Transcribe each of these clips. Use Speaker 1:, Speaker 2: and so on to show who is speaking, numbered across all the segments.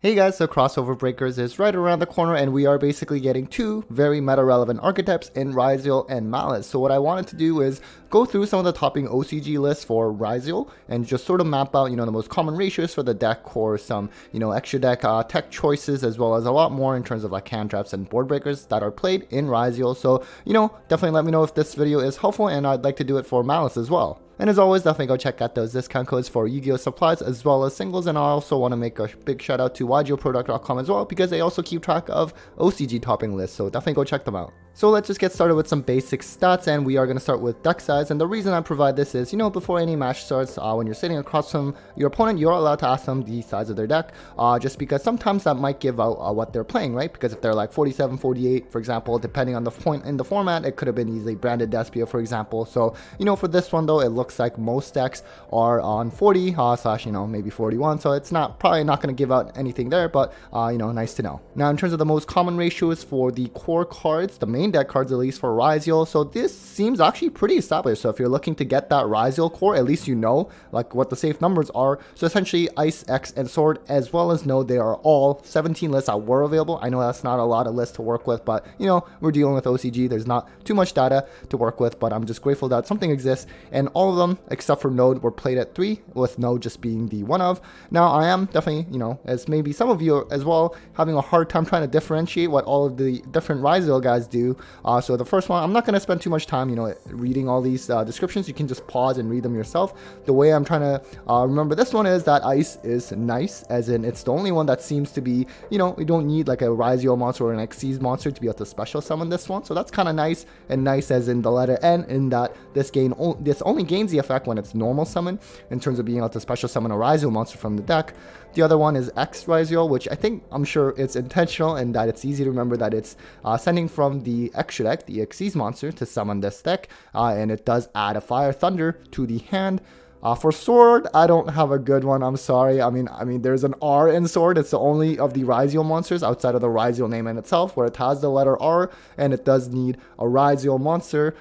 Speaker 1: Hey guys, so Crossover Breakers is right around the corner and we are basically getting two very meta-relevant archetypes in Ryzeal and Malice. So what I wanted to do is go through some of the topping OCG lists for Ryzeal and just sort of map out, the most common ratios for the deck or some, extra deck tech choices, as well as a lot more in terms of like hand traps and board breakers that are played in Ryzeal. So, definitely let me know if this video is helpful, and I'd like to do it for Malice as well. And as always, definitely go check out those discount codes for Yu-Gi-Oh! Supplies as well as singles. And I also want to make a big shout out to YGOProduct.com as well, because they also keep track of OCG topping lists. So definitely go check them out. So let's just get started with some basic stats, and we are going to start with deck size. And the reason I provide this is, before any match starts, when you're sitting across from your opponent, you're allowed to ask them the size of their deck, just because sometimes that might give out what they're playing, right? Because if they're like 47, 48, for example, depending on the point in the format, it could have been easily branded Despia, for example. So, for this one though, it looks like most decks are on 40 slash, maybe 41. So it's probably not going to give out anything there, but, nice to know. Now, in terms of the most common ratios for the core cards, the main deck cards at least for Ryzeal, so this seems actually pretty established. So if you're looking to get that Ryzeal core, at least like what the safe numbers are. So essentially Ice, X, and Sword, as well as Node, they are all 17 lists that were available. I know that's not a lot of lists to work with, but we're dealing with OCG. There's not too much data to work with, but I'm just grateful that something exists, and all of them except for Node were played at 3, with Node just being the one of. Now I am definitely, as maybe some of you as well, having a hard time trying to differentiate what all of the different Ryzeal guys do. So the first one, I'm not going to spend too much time, reading all these descriptions. You can just pause and read them yourself. The way I'm trying to remember this one is that Ice is nice, as in it's the only one that seems to be, we don't need like a Ryzeal monster or an Xyz monster to be able to special summon this one. So that's kind of nice, and nice as in the letter N, in that this only gains the effect when it's normal summon, in terms of being able to special summon a Ryzeal monster from the deck. The other one is X Ryzeal, which I'm sure it's intentional, and that it's easy to remember that it's sending from the extra deck, the Xyz monster, to summon this deck, and it does add a Fire Thunder to the hand. For Sword, I don't have a good one. I'm sorry. I mean, there's an R in Sword. It's the only of the Ryzeal monsters outside of the Ryzeal name in itself where it has the letter R, and it does need a Ryzeal monster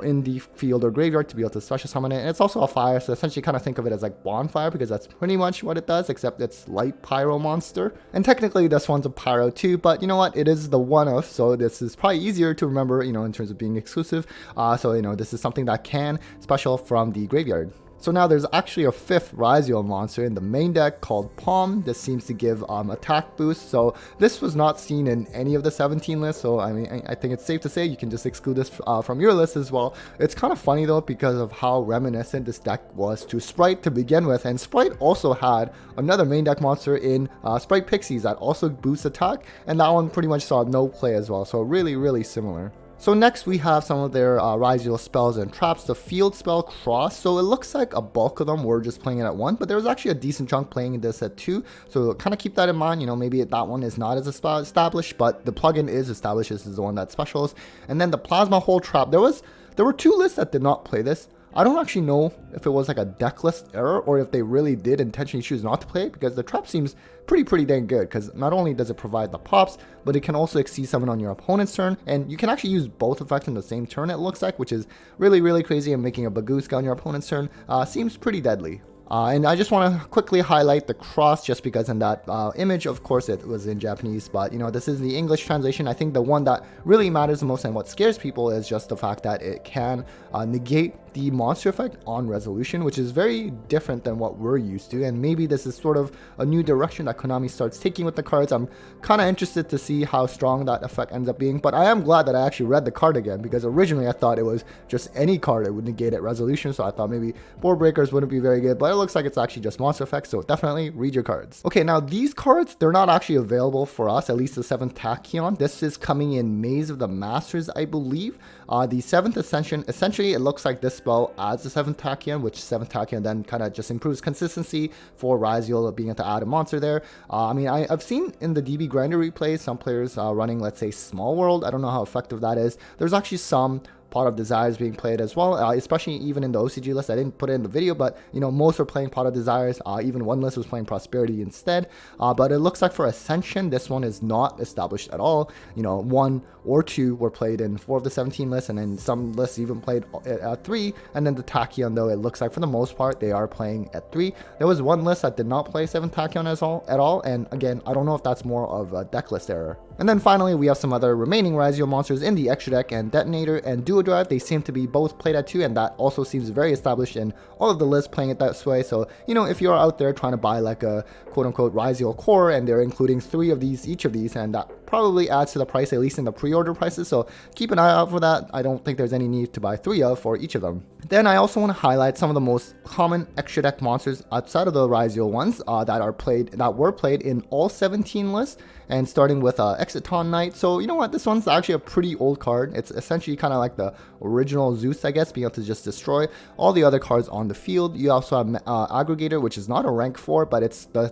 Speaker 1: in the field or graveyard to be able to special summon it. And it's also a fire, so essentially kind of think of it as like Bonfire, because that's pretty much what it does, except it's light pyro monster. And technically this one's a pyro too, but you know what? It is the one of, so this is probably easier to remember, in terms of being exclusive. So this is something that can special from the graveyard. So now there's actually a fifth Ryzeal monster in the main deck called Palm. This seems to give attack boost. So this was not seen in any of the 17 lists. So I think it's safe to say you can just exclude this from your list as well. It's kind of funny though, because of how reminiscent this deck was to Sprite to begin with. And Sprite also had another main deck monster in Sprite Pixies that also boosts attack. And that one pretty much saw no play as well. So really, really similar. So next we have some of their Ryzeal spells and traps. The field spell Cross, so it looks like a bulk of them were just playing it at 1, but there was actually a decent chunk playing this at 2, so kind of keep that in mind. Maybe that one is not as established, but the plugin is established. This is the one that specials. And then the Plasma Hole Trap, there were 2 lists that did not play this. I don't actually know if it was like a deck list error or if they really did intentionally choose not to play it, because the trap seems pretty dang good, because not only does it provide the pops, but it can also Xyz summon on your opponent's turn, and you can actually use both effects in the same turn, it looks like, which is really crazy, and making a Bagooska on your opponent's turn seems pretty deadly. And I just want to quickly highlight the cross, just because in that image, of course, it was in Japanese, but this is the English translation. I think the one that really matters the most and what scares people is just the fact that it can negate the monster effect on resolution, which is very different than what we're used to, and maybe this is sort of a new direction that Konami starts taking with the cards. I'm kind of interested to see how strong that effect ends up being, but I am glad that I actually read the card again, because originally I thought it was just any card that would negate at resolution, so I thought maybe board breakers wouldn't be very good, but it looks like it's actually just monster effects, so definitely read your cards. Okay, now these cards, they're not actually available for us, at least the 7th Tachyon. This is coming in Maze of the Masters, I believe. The 7th Ascension, essentially it looks like this spell adds the 7th Tachyon, which 7th Tachyon then kind of just improves consistency for Ryzeal being able to add a monster there. I've seen in the DB Grinder replays some players running, let's say, Small World. I don't know how effective that is. There's actually some Pot of Desires being played as well, especially even in the OCG list. I didn't put it in the video, but most were playing Pot of Desires. Even one list was playing Prosperity instead. But it looks like for Ascension, this one is not established at all. 1 or 2 were played in 4 of the 17 lists, and then some lists even played at 3. And then the Tachyon, though, it looks like for the most part they are playing at 3. There was one list that did not play 7 Tachyon at all, and again, I don't know if that's more of a deck list error. And then finally, we have some other remaining Ryzeal monsters in the extra deck, and Detonator and Duo Drive. They seem to be both played at 2, and that also seems very established in all of the lists playing it that way. So, if you're out there trying to buy like a quote-unquote Ryzeal core, and they're including 3 of these, each of these, and that probably adds to the price, at least in the pre-order prices, so keep an eye out for that. I don't think there's any need to buy 3 of for each of them. Then I also want to highlight some of the most common extra deck monsters outside of the Ryzeal ones that were played in all 17 lists, and starting with Exiton Knight. So this one's actually a pretty old card. It's essentially kind of like the original Zeus, I guess, being able to just destroy all the other cards on the field. You also have Aggregator, which is not a rank 4, but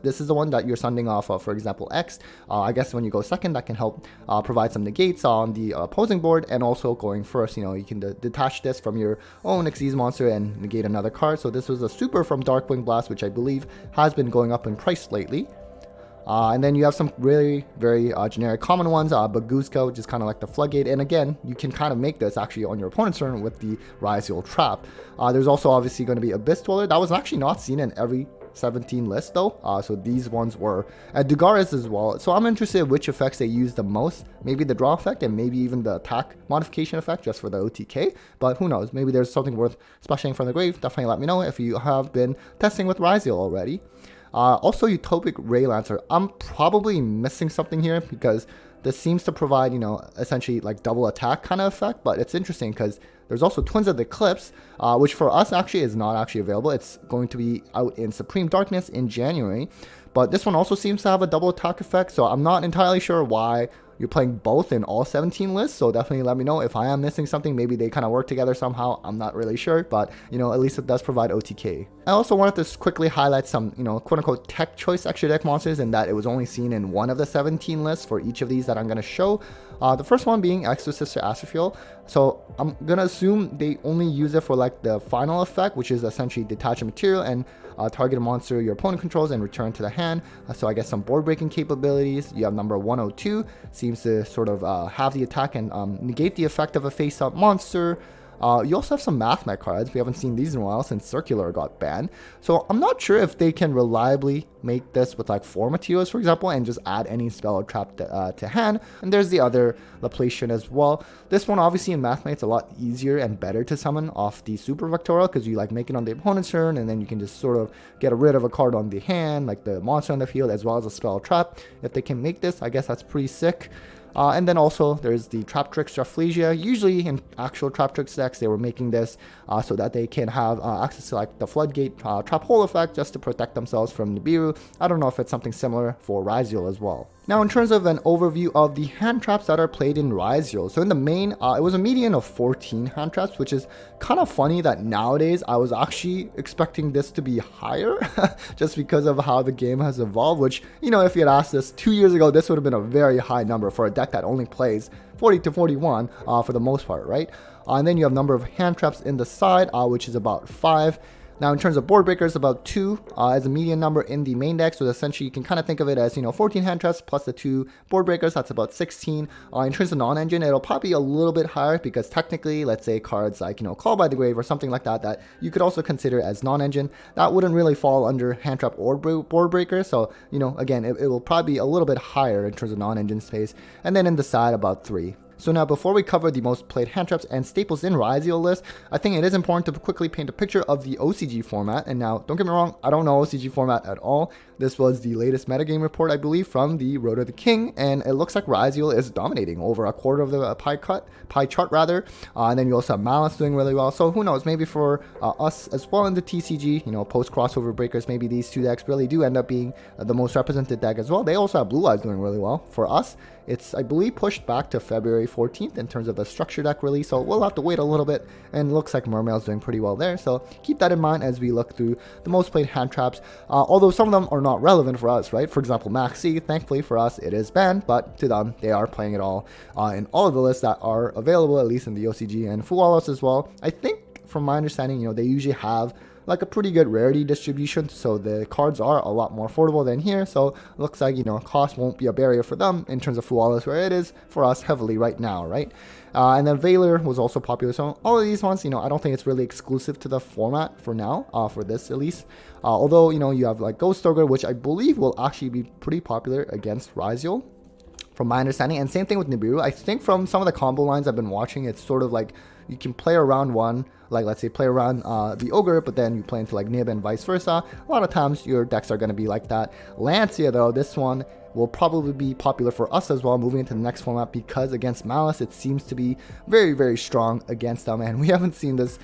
Speaker 1: this is the one that you're sending off of, for example, X. I guess when you go second, that can help provide some negates on the opposing board, and also going first, you can detach this from your own Xyz monster and negate another card. So this was a super from Darkwing Blast, which I believe has been going up in price lately. And then you have some really very generic common ones, Bagooska, which is kind of like the Floodgate, and again, you can kind of make this actually on your opponent's turn with the Ryzeal Trap. There's also obviously going to be Abyss Dweller. That was actually not seen in every 17 list though, so these ones were at Dugaris as well. So I'm interested in which effects they use the most, maybe the draw effect and maybe even the attack modification effect just for the OTK, but who knows, maybe there's something worth splashing from the grave. Definitely let me know if you have been testing with Ryzeal already. Also, Utopic Ray Lancer. I'm probably missing something here because this seems to provide, essentially like double attack kind of effect, but it's interesting because there's also Twins of the Eclipse, which for us actually is not actually available. It's going to be out in Supreme Darkness in January, but this one also seems to have a double attack effect, so I'm not entirely sure why you're playing both in all 17 lists, so definitely let me know if I am missing something. Maybe they kind of work together somehow, I'm not really sure, but at least it does provide OTK. I also wanted to quickly highlight some quote-unquote tech choice extra deck monsters, in that it was only seen in 1 of the 17 lists for each of these that I'm going to show. The first one being Exosister Astrofuel. So I'm gonna assume they only use it for like the final effect, which is essentially detach a material and target a monster your opponent controls and return to the hand. So I guess some board breaking capabilities. You have number 102, seems to sort of have the attack and negate the effect of a face-up monster. You also have some Mathmech cards. We haven't seen these in a while since Circular got banned. So I'm not sure if they can reliably make this with like 4 materials, for example, and just add any spell or trap to hand. And there's the other Laplacian as well. This one obviously in Mathmech it's a lot easier and better to summon off the Super Vectorial because you like make it on the opponent's turn, and then you can just sort of get rid of a card on the hand, like the monster on the field, as well as a spell or trap. If they can make this, I guess that's pretty sick. And then also there's the Traptrix Rafflesia. Usually in actual Traptrix decks they were making this so that they can have access to like the Floodgate Trap Hole effect just to protect themselves from Nibiru. I don't know if it's something similar for Ryzeal as well. Now in terms of an overview of the hand traps that are played in Ryzeal, so in the main, it was a median of 14 hand traps, which is kind of funny that nowadays I was actually expecting this to be higher just because of how the game has evolved, which, if you had asked us 2 years ago, this would have been a very high number for a deck that only plays 40 to 41 for the most part, right? And then you have number of hand traps in the side, which is about 5. Now in terms of board breakers, about 2 as a median number in the main deck. So essentially you can kind of think of it as 14 hand traps plus the 2 board breakers. That's about 16. In terms of non-engine, it'll probably be a little bit higher because technically, let's say cards like Call by the Grave or something like that that you could also consider as non-engine, that wouldn't really fall under hand trap or board breaker. So again, it will probably be a little bit higher in terms of non-engine space. And then in the side, about 3. So now before we cover the most played hand traps and staples in Ryzeal list, I think it is important to quickly paint a picture of the OCG format. And now, don't get me wrong, I don't know OCG format at all. This was the latest metagame report, I believe, from the Road of the King, and it looks like Ryzeal is dominating over a quarter of the pie chart rather. And then you also have Malice doing really well. So who knows, maybe for us as well in the TCG, post crossover breakers, maybe these 2 decks really do end up being the most represented deck as well. They also have Blue Eyes doing really well. For us, it's, I believe, pushed back to February 14th in terms of the structure deck release, so we'll have to wait a little bit, and it looks like Mermail's doing pretty well there, so keep that in mind as we look through the most played hand traps, although some of them are not relevant for us, right? For example, Maxi, thankfully for us, it is banned, but to them, they are playing it all in all of the lists that are available, at least in the OCG and Fuwalos as well. I think, from my understanding, they usually have like a pretty good rarity distribution, so the cards are a lot more affordable than here. So looks like cost won't be a barrier for them in terms of Fuwalos, where it is for us heavily right now, right? And then Valor was also popular. So all of these ones, I don't think it's really exclusive to the format for now, for this at least. Although you have like Ghost Ogre, which I believe will actually be pretty popular against Ryzeal, from my understanding. And same thing with Nibiru. I think from some of the combo lines I've been watching, it's sort of like you can play around one, like let's say play around the Ogre, but then you play into like Nib and vice versa. A lot of times your decks are going to be like that. Lancia though, this one will probably be popular for us as well moving into the next format, because against Malice it seems to be very, very strong against them, and we haven't seen this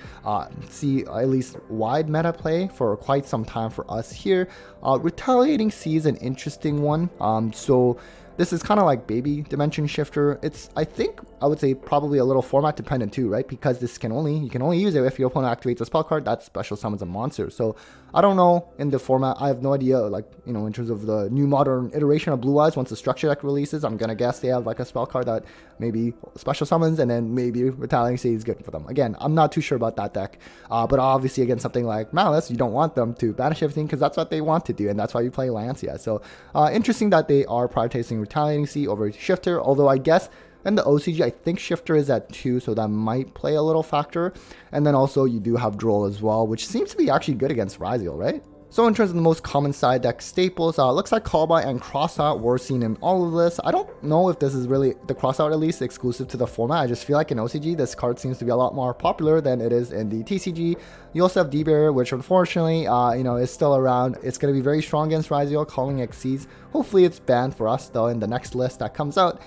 Speaker 1: see at least wide meta play for quite some time for us here. Retaliating Sea is an interesting one. So this is kind of like baby dimension shifter. It's, I think I would say, probably a little format dependent too, right? Because this you can only use it if your opponent activates a spell card that special summons a monster. So I don't know in the format. I have no idea, like, in terms of the new modern iteration of Blue Eyes, once the structure deck releases, I'm gonna guess they have like a spell card that maybe special summons, and then maybe Retaliating Sea is good for them. Again, I'm not too sure about that deck, but obviously against something like Malice, you don't want them to banish everything, because that's what they want to do, and that's why you play Lancia. So interesting that they are prioritizing Retaliating Sea over Shifter, although I guess in the OCG, I think Shifter is at 2, so that might play a little factor. And then also you do have Droll as well, which seems to be actually good against Ryzeal, right? So in terms of the most common side deck staples, looks like Callby and Crossout were seen in all of this. I don't know if this is really, the Crossout at least, exclusive to the format. I just feel like in OCG, this card seems to be a lot more popular than it is in the TCG. You also have D-Bear, which unfortunately, is still around. It's going to be very strong against Ryzeal, Calling Exceeds. Hopefully it's banned for us though in the next list that comes out.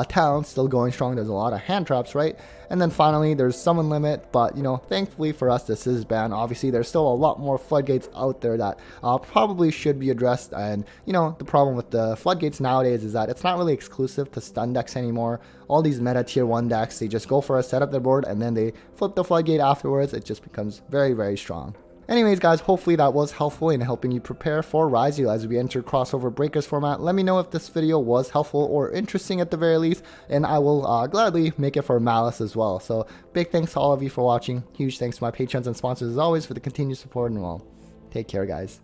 Speaker 1: Talon still going strong. There's a lot of hand traps, right? And then finally there's Summon Limit, but thankfully for us this is banned. Obviously there's still a lot more floodgates out there that probably should be addressed, and the problem with the floodgates nowadays is that it's not really exclusive to stun decks anymore. All these meta tier 1 decks, they just go for a setup their board and then they flip the floodgate afterwards. It just becomes very, very strong. Anyways, guys, hopefully that was helpful in helping you prepare for Ryzeal as we enter crossover breakers format. Let me know if this video was helpful or interesting at the very least, and I will gladly make it for Malice as well. So big thanks to all of you for watching. Huge thanks to my patrons and sponsors as always for the continued support, and well, take care, guys.